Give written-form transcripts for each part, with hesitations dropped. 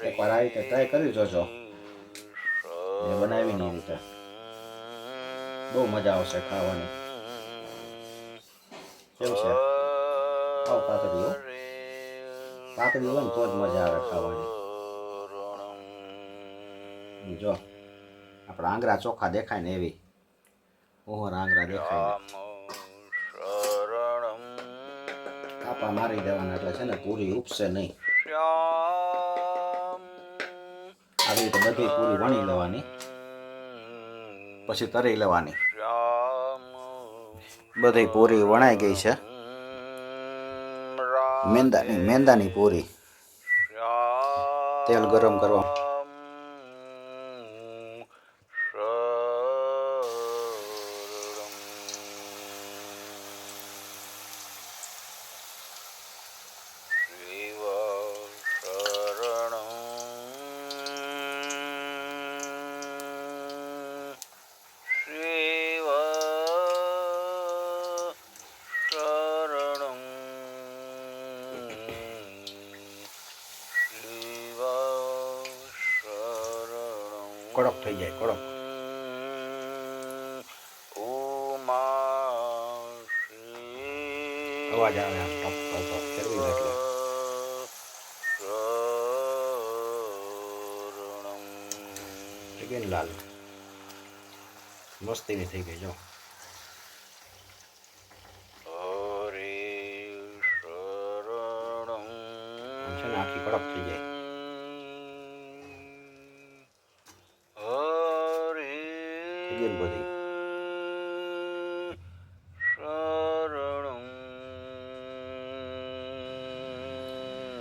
એકવાર આવી રીતે ટ્રાય કરી જોજો એ બનાવીની રીતે બહુ મજા આવશે ખાવાની કેમ છે આવ પાતળી હો પાતળી હોય ને તો જ મજા આવે ખાવાની જો આપણા આંગળા ચોખ્ખા દેખાય ને એવી ઓહર આંગળા દેખાય કાપા મારી દેવાના એટલે છે ને પૂરી ઉપસે નહીં આવી રીતે બધી પૂરી વણી લેવાની પછી તરી લેવાની બધી પૂરી વણાઈ ગઈ છે મેંદાની પૂરી તેલ ગરમ કરવા કડક થઈ જાય કડક અવાજ આવે આમ ટપ ટપ ફેરવી એટલે ચિકન લાલ મસ્તીની થઈ ગઈ જો છે ને આખી કડક થઈ જાય બધી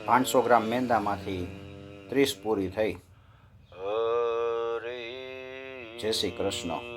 500 ગ્રામ મેંદામાંથી 30 પૂરી થઈ જય શ્રી કૃષ્ણ